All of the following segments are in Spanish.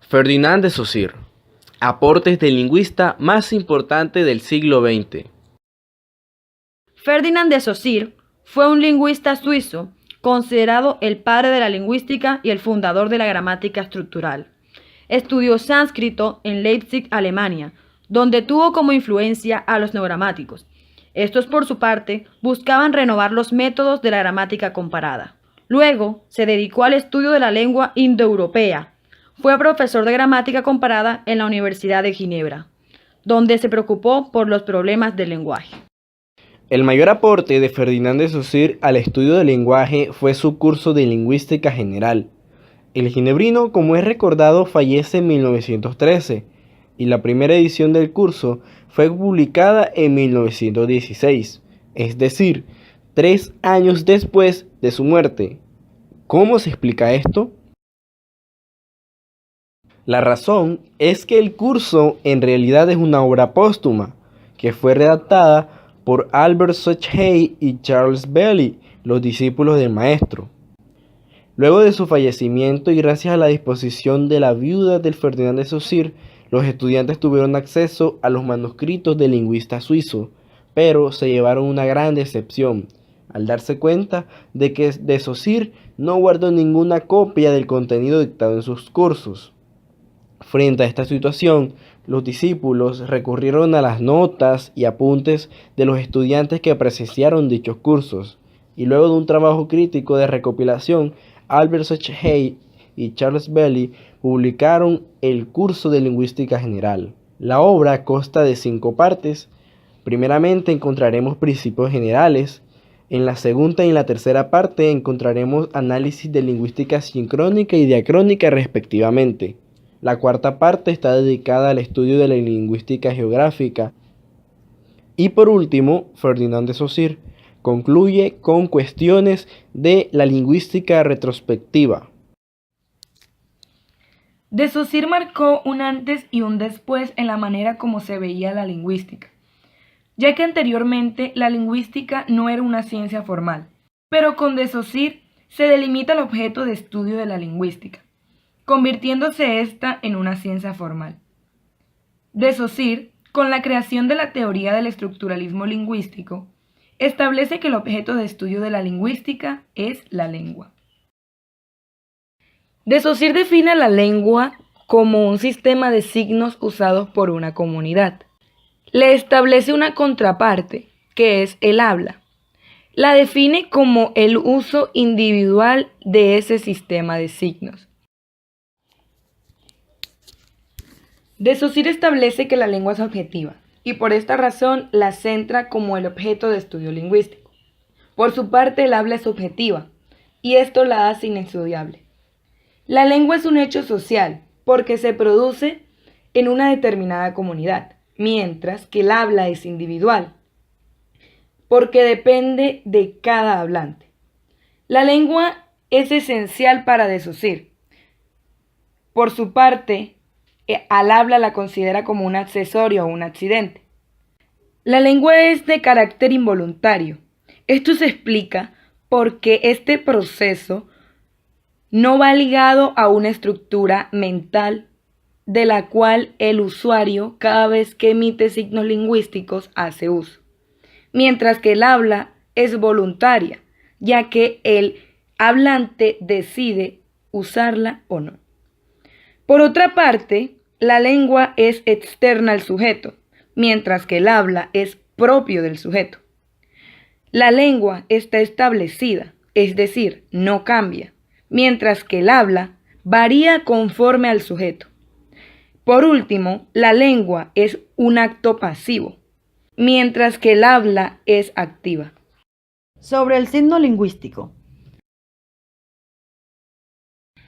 Ferdinand de Saussure. Aportes del lingüista más importante del siglo XX. Ferdinand de Saussure fue un lingüista suizo considerado el padre de la lingüística y el fundador de la gramática estructural. Estudió sánscrito en Leipzig, Alemania, donde tuvo como influencia a los neogramáticos. Estos, por su parte, buscaban renovar los métodos de la gramática comparada. Luego, se dedicó al estudio de la lengua indoeuropea. Fue profesor de gramática comparada en la Universidad de Ginebra, donde se preocupó por los problemas del lenguaje. El mayor aporte de Ferdinand de Saussure al estudio del lenguaje fue su curso de lingüística general. El ginebrino, como es recordado, fallece en 1913 y la primera edición del curso fue publicada en 1916, es decir, 3 años después de su muerte. ¿Cómo se explica esto? La razón es que el curso en realidad es una obra póstuma, que fue redactada por Albert Schweitzer y Charles Bailey, los discípulos del maestro. Luego de su fallecimiento y gracias a la disposición de la viuda del Ferdinand de Saussure, los estudiantes tuvieron acceso a los manuscritos del lingüista suizo, pero se llevaron una gran decepción al darse cuenta de que de Saussure no guardó ninguna copia del contenido dictado en sus cursos. Frente a esta situación, los discípulos recurrieron a las notas y apuntes de los estudiantes que presenciaron dichos cursos, y luego de un trabajo crítico de recopilación, Albert Schweitzer y Charles Bailey publicaron el curso de lingüística general. La obra consta de 5 partes. Primeramente encontraremos principios generales. En la segunda y en la tercera parte encontraremos análisis de lingüística sincrónica y diacrónica respectivamente. La cuarta parte está dedicada al estudio de la lingüística geográfica. Y por último, Ferdinand de Saussure concluye con cuestiones de la lingüística retrospectiva. De Saussure marcó un antes y un después en la manera como se veía la lingüística, ya que anteriormente la lingüística no era una ciencia formal, pero con de Saussure se delimita el objeto de estudio de la lingüística, convirtiéndose ésta en una ciencia formal. De Saussure, con la creación de la teoría del estructuralismo lingüístico, establece que el objeto de estudio de la lingüística es la lengua. De Saussure define la lengua como un sistema de signos usados por una comunidad. Le establece una contraparte, que es el habla. La define como el uso individual de ese sistema de signos. De Saussure establece que la lengua es objetiva y por esta razón la centra como el objeto de estudio lingüístico. Por su parte, el habla es objetiva y esto la hace inestudiable. La lengua es un hecho social porque se produce en una determinada comunidad, mientras que el habla es individual porque depende de cada hablante. La lengua es esencial para de Saussure. Por su parte, al habla la considera como un accesorio o un accidente. La lengua es de carácter involuntario. Esto se explica porque este proceso no va ligado a una estructura mental de la cual el usuario cada vez que emite signos lingüísticos hace uso, mientras que el habla es voluntaria, ya que el hablante decide usarla o no. Por otra parte, la lengua es externa al sujeto, mientras que el habla es propio del sujeto. La lengua está establecida, es decir, no cambia, mientras que el habla varía conforme al sujeto. Por último, la lengua es un acto pasivo, mientras que el habla es activa. Sobre el signo lingüístico.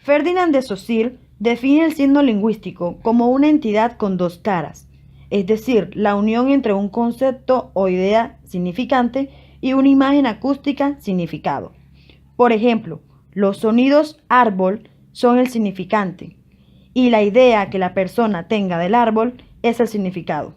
Ferdinand de Saussure define el signo lingüístico como una entidad con 2 caras, es decir, la unión entre un concepto o idea significante y una imagen acústica significado. Por ejemplo, los sonidos árbol son el significante y la idea que la persona tenga del árbol es el significado.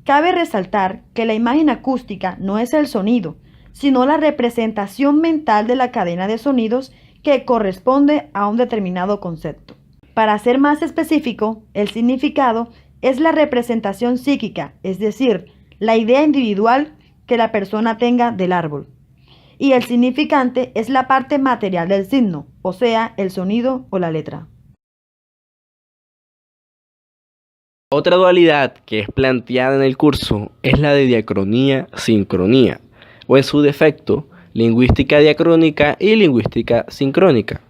Cabe resaltar que la imagen acústica no es el sonido, sino la representación mental de la cadena de sonidos que corresponde a un determinado concepto. Para ser más específico, el significado es la representación psíquica, es decir, la idea individual que la persona tenga del árbol. Y el significante es la parte material del signo, o sea, el sonido o la letra. Otra dualidad que es planteada en el curso es la de diacronía-sincronía, o en su defecto, lingüística diacrónica y lingüística sincrónica.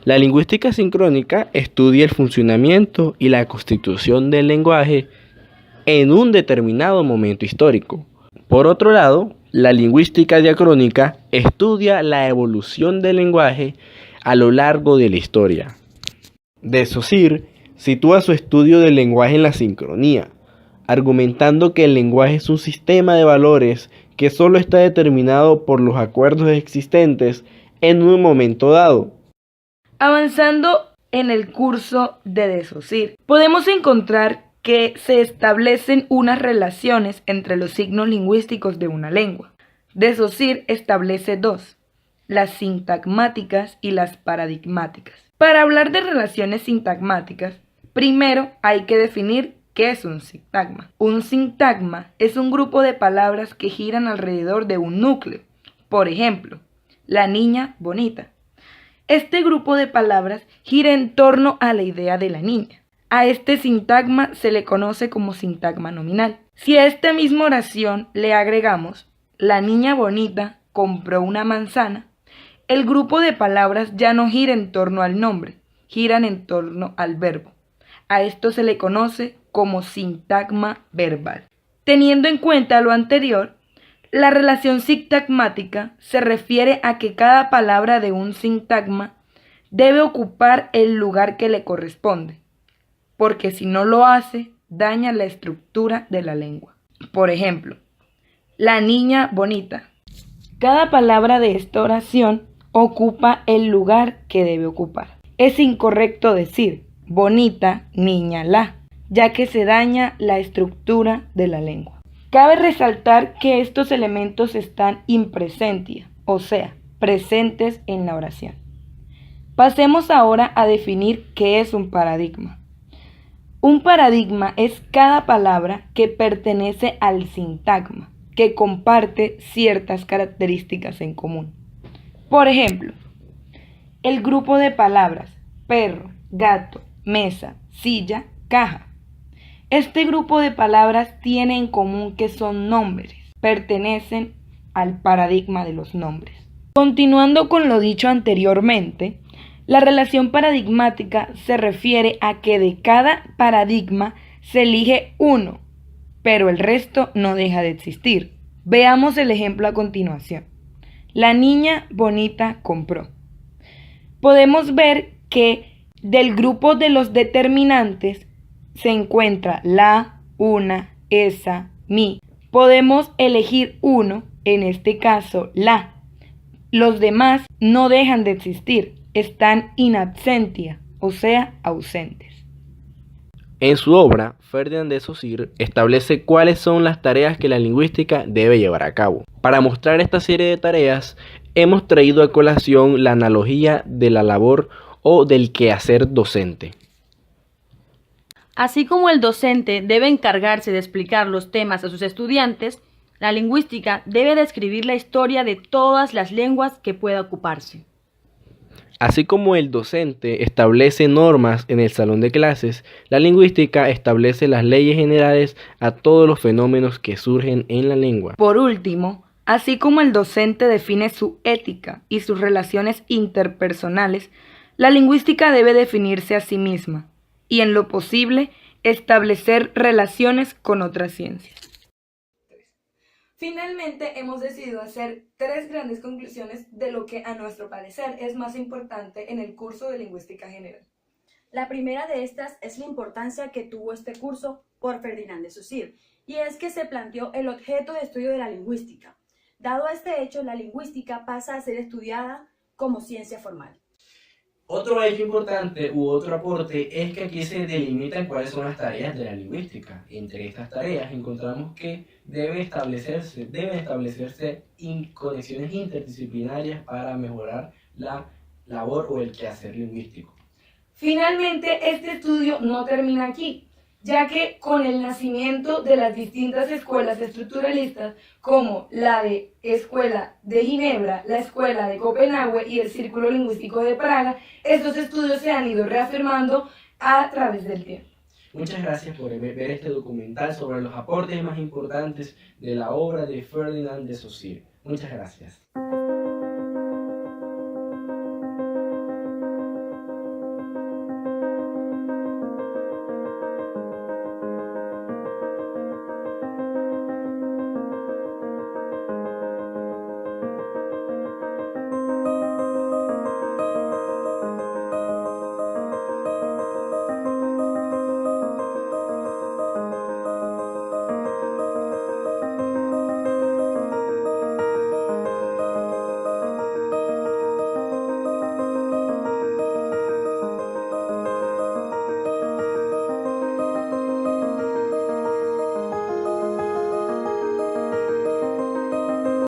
La lingüística sincrónica estudia el funcionamiento y la constitución del lenguaje en un determinado momento histórico. Por otro lado, la lingüística diacrónica estudia la evolución del lenguaje a lo largo de la historia. De Saussure sitúa su estudio del lenguaje en la sincronía, argumentando que el lenguaje es un sistema de valores que solo está determinado por los acuerdos existentes en un momento dado. Avanzando en el curso de Saussure, podemos encontrar que se establecen unas relaciones entre los signos lingüísticos de una lengua. Saussure establece dos, las sintagmáticas y las paradigmáticas. Para hablar de relaciones sintagmáticas, primero hay que definir qué es un sintagma. Un sintagma es un grupo de palabras que giran alrededor de un núcleo. Por ejemplo, la niña bonita. Este grupo de palabras gira en torno a la idea de la niña. A este sintagma se le conoce como sintagma nominal. Si a esta misma oración le agregamos la niña bonita compró una manzana, el grupo de palabras ya no gira en torno al nombre, giran en torno al verbo. A esto se le conoce como sintagma verbal. Teniendo en cuenta lo anterior, la relación sintagmática se refiere a que cada palabra de un sintagma debe ocupar el lugar que le corresponde, porque si no lo hace, daña la estructura de la lengua. Por ejemplo, la niña bonita. Cada palabra de esta oración ocupa el lugar que debe ocupar. Es incorrecto decir bonita niña la, ya que se daña la estructura de la lengua. Cabe resaltar que estos elementos están in presentia, o sea, presentes en la oración. Pasemos ahora a definir qué es un paradigma. Un paradigma es cada palabra que pertenece al sintagma, que comparte ciertas características en común. Por ejemplo, el grupo de palabras perro, gato, mesa, silla, caja. Este grupo de palabras tiene en común que son nombres, pertenecen al paradigma de los nombres. Continuando con lo dicho anteriormente, la relación paradigmática se refiere a que de cada paradigma se elige uno, pero el resto no deja de existir. Veamos el ejemplo a continuación. La niña bonita compró. Podemos ver que del grupo de los determinantes se encuentra la, una, esa, mi. Podemos elegir uno, en este caso la. Los demás no dejan de existir, están in absentia, o sea, ausentes. En su obra, Ferdinand de Saussure establece cuáles son las tareas que la lingüística debe llevar a cabo. Para mostrar esta serie de tareas, hemos traído a colación la analogía de la labor o del quehacer docente. Así como el docente debe encargarse de explicar los temas a sus estudiantes, la lingüística debe describir la historia de todas las lenguas que pueda ocuparse. Así como el docente establece normas en el salón de clases, la lingüística establece las leyes generales a todos los fenómenos que surgen en la lengua. Por último, así como el docente define su ética y sus relaciones interpersonales, la lingüística debe definirse a sí misma y, en lo posible, establecer relaciones con otras ciencias. Finalmente, hemos decidido hacer 3 grandes conclusiones de lo que, a nuestro parecer, es más importante en el curso de Lingüística General. La primera de estas es la importancia que tuvo este curso por Ferdinand de Saussure, y es que se planteó el objeto de estudio de la lingüística. Dado este hecho, la lingüística pasa a ser estudiada como ciencia formal. Otro hecho importante u otro aporte es que aquí se delimitan cuáles son las tareas de la lingüística. Entre estas tareas encontramos que deben establecerse conexiones interdisciplinarias para mejorar la labor o el quehacer lingüístico. Finalmente, este estudio no termina aquí, ya que con el nacimiento de las distintas escuelas estructuralistas, como la de Escuela de Ginebra, la Escuela de Copenhague y el Círculo Lingüístico de Praga, estos estudios se han ido reafirmando a través del tiempo. Muchas gracias por ver este documental sobre los aportes más importantes de la obra de Ferdinand de Saussure. Muchas gracias.